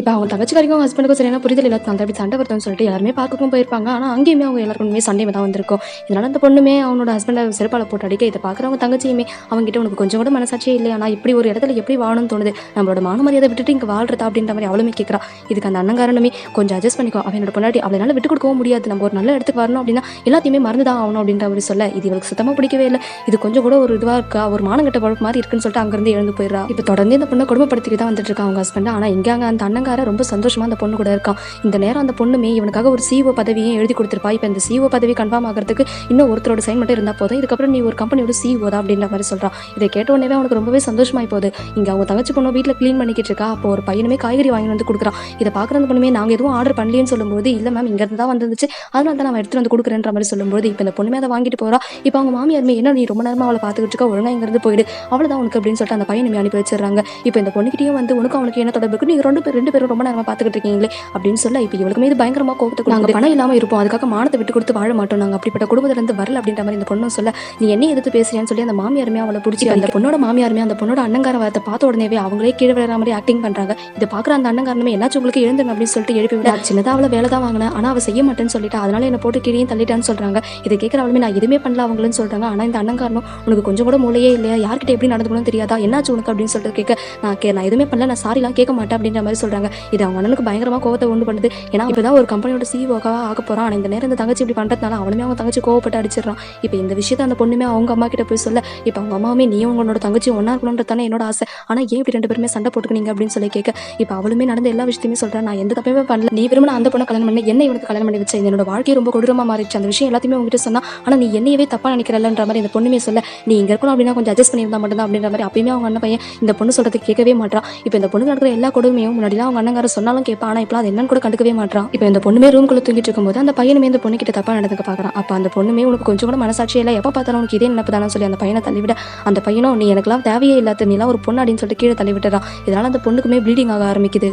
இப்ப அவங்க தங்கச்சிக்காரிக்கும், ஹஸ்பண்டுக்கும் சரியான புரிதல் இல்லாதனால தான் இப்படி சண்டை வருதுன்னு சொல்லிட்டு எல்லாருமே பார்க்கவும் போயிருப்பாங்க. ஆனா, அங்கேயுமே அவங்க எல்லாருக்குமே சண்டை தான் வந்திருக்கும். இதனால அந்த பொண்ணுமே அவனோட ஹஸ்பண்ட செருப்பால போட்டு அடிக்க, இத பார்க்குறவங்க தங்கச்சியுமே அவன்கிட்ட உனக்கு கொஞ்சம் கூட மனசாட்சியே இல்லையா? நான் இப்படி ஒரு இடத்துல எப்படி வாழணும்னு தோணுது? நம்மளோட மான மரியாதை விட்டுட்டு இங்க வாழ்றதா? அப்படின்ற மாரி அவளுமே கேட்கிறா. இதுக்கு அந்த அண்ணங்காரனுமே கொஞ்சம் அட்ஜஸ்ட் பண்ணிக்கோ. அவ என்னோட பொண்டாட்டி. அவள என்னால விட்டு கொடுக்கவும் முடியாது. நம்ம ஒரு நல்ல இடத்துக்கு வரணும் அப்படின்னா, எல்லாத்தையுமே மறந்து தான் ஆகணும் அப்படின்ற மாரி சொல்ல, இது இவளுக்கு சுத்தமா பிடிக்கவே இல்ல. இது கொஞ்சம் கூட ஒரு இதுவா இருக்கா? ஒரு மானங்கெட்ட பழப்பு மாரி இருக்குன்னு சொல்லிட்டு அங்கிருந்து எழுந்து போயிடுறா. இப்ப தொடர்ந்து இந்த பொண்ண கொடுமைப்படுத்திட்டு தான் வந்துட்டு இருக்கா அவங்க ஹஸ்பண்ட். ஆனா இங்க அந்த அண்ணங்காரன் ரொம்ப சந்தோஷமா அந்த பொண்ணு கூட இருக்கான். இந்த நேரம் அந்த பொண்ணுமே இவனுக்காக ஒரு சிஓ பதவியும் எழுதி கொடுத்திருப்பா. இப்ப இந்த சிஓ பதவி கன்ஃபார்ம் ஆகிறதுக்கு இன்னும் ஒருத்தரோட சைன் மட்டும் இருந்தா போதும். இதுக்கப்புறம் நீ ஒரு கம்பெனியோட சிஓ தான் அப்படின்ற மாதிரி சொல்றான். இதை கேட்ட உடனே அவனுக்கு ரொம்பவே சந்தோஷமாயி போகுது. இங்க அவங்க தங்கச்சி பொண்ணு வீட்டுல கிளீன் பண்ணிக்கிட்டு இருக்கா. அப்போ ஒரு பையனுமே காய்கறி வாங்கி வந்து கொடுக்குறான். இதை பாக்குற அந்த பொண்ணுமே நாங்க எதுவும் ஆர்டர் பண்ணலன்னு சொல்லும்போது, இல்ல மேம் இங்க இருந்து தான் வந்துச்சு, அதனால தான் நான் எடுத்துட்டு வந்து கொடுக்குறேன்ற மாதிரி சொல்லும்போது, இப்ப இந்த பொண்ணுமே அதை வாங்கிட்டு போறா. இப்ப அவங்க மாமியாருமே என்ன நீ ரொம்ப நேரமா அவளை பாத்துக்கிட்டு இருக்கா, ஒழுங்கா இங்க இருந்து போயிடு, அவ்வளவுதான் உனக்கு அப்படின்னு சொல்லிட்டு அந்த பையனுமே அனுப்பி வச்சிடறாங்க. இப்ப இந்த பொண்ணுகிட்டயும் வந்து உனக்கு அவனுக்கு என்ன தொடர்பு இருக்கு, நீங்க ரெண்டு பேரும் ரொம்ப நேரமா பாத்துக்கிட்டு இருக்கீங்களே அப்படின்னு சொல்ல, இப்ப இவளுக்குமே இது பயங்கரமா கோபத்தை நாங்க பணம் இல்லாம இருப்போம், அதுக்காக மானத்தை விட்டு கொடுத்து வாழ மாட்டோம், நாங்க அப்படிப்பட்ட குடும்பத்துல இருந்து வரல அப்படின்ற மாதிரி இந்த பொண்ணும் சொல்ல, நீ என்ன எதிர்த்து பேசுறேன்னு சொல்லி அந்த மாமியாருமே அவளை பிடிச்சி அந்த பொண்ணோட மாமியாருமே அந்த பொண்ணோட அண்ணங்கார வார்த்தை பார்த்த உடனே அவங்களே கீழே விழுற மாதிரி ஆக்டிங் பண்றாங்க. இதை பாக்குற அந்த அண்ணங்காரனுமே என்னாச்சு உங்களுக்கு எழுந்துங்க அப்படின்னு சொல்லிட்டு எழுப்பி விட, சின்னதா அவளை வேலை தான் வாங்கினேன், ஆனா அவ செய்ய மாட்டேன்னு சொல்லிட்டு அதனால என்ன போட்டு கீழே தள்ளிட்டான்னு சொல்றாங்க. இதை கேட்கிற அவளுமே நான் எதுவுமே பண்ணல அவங்களுன்னு சொல்றாங்க. ஆனா இந்த அண்ணங்காரனும் உனக்கு கொஞ்சம் கூட மூளையே இல்லையா, யார்கிட்ட எப்படி நடந்துக்கணும் தெரியாதா, என்னாச்சு உனக்கு அப்படின்னு சொல்லிட்டு கேட்க, நான் எதுவுமே பண்ணல, நான் சாரிலாம் கேட்க மாட்டேன் அப்படின்ற மாதிரி சொல்றாங்க. இது அவங்க அண்ணனுக்கு பயங்கரமா கோவத்தை உண்டு பண்ணுது. ஏன்னா இப்பதான் ஒரு கம்பெனியோட சிஓவாக ஆக போறான். ஆனா இந்த நேரம் இந்த தங்கச்சி இப்படி பண்றதுனால அவனுமே அவங்க தங்கச்சி கோவப்பட்டு அடிச்சிடறான். இப்போ இந்த விஷயத்த அந்த பொண்ணுமே அவங்க அம்மா கிட்ட போய் சொல்ல, இப்போ அவங்க அம்மாவுமே நீயும் உங்களோட தங்கச்சி ஒன்னா இருக்கணும்ன்றது தானே என்னோட ஆசை, ஆனா ஏன் இப்படி ரெண்டு பேருமே சண்டை போட்டுக்கினீங்க அப்படின்னு சொல்லி கேட்க, இப்போ அவளுமே நடந்த எல்லா விஷயத்தையுமே சொல்றேன், நான் எந்த தப்பவே பண்ணல, நீ விரும்பின அந்த பொண்ணை கல்யாணம் பண்ணி என்ன இவனுக்கு கல்யாணம் பண்ணி வச்ச, என்னோட வாழ்க்கை ரொம்ப கொடூரமா மாறிடுச்சு, அந்த விஷயம் எல்லாத்தையுமே உங்ககிட்ட சொன்னா, ஆனா நீ என்னையவே தப்பா நினைக்கிறல்லன்ற மாதிரி இந்த பொண்ணுமே சொல்ல, நீ இங்க இருக்கணும் அப்படின்னா கொஞ்சம் அட்ஜஸ்ட் பண்ணியிருந்தா மட்டும்தான் அப்படின்ற மாதிரி அப்பயுமே அவங்க அண்ணன் பையன் இந்த பொண்ணு சொல்றது கேட்கவே மாட்டான். இப்போ இந்த பொண்ணு நடக்கிற எல்லா கொடுமையும் முன்னாடிலாம் அவங்க அண்ணங்கார சொன்னாலும் கேட்பா, ஆனா இப்பலாம் அது என்னன்னு கூட கண்டுக்கவே மாட்டான். இப்போ இந்த பொண்ணுமே ரூம்குள்ள தூங்கிட்டு இருக்கும்போது அந்த பையனுமே இந்த பொண்ணு கிட்ட தப்பா நடந்துக்க பாக்குறான். அப்ப அந்த பொண்ணுமே உனக்கு கொஞ்சம் கூட மனசாட்சியே இல்லை, எப்ப பார்த்தாலும் உனக்கு இதே நினைப்பு தானே சொல்லி அந்த பையனை தள்ளிவிட, அந்த பையனும் நீ எனக்குலாம் தேவையே இல்லாத, நீலாம் ஒரு பொண்ணு அப்படின்னு சொல்லிட்டு கீழே தள்ளி விட்டுறான். இதனால அந்த பொண்ணுக்குமே ப்ளீடிங் ஆக ஆரம்பிக்குது.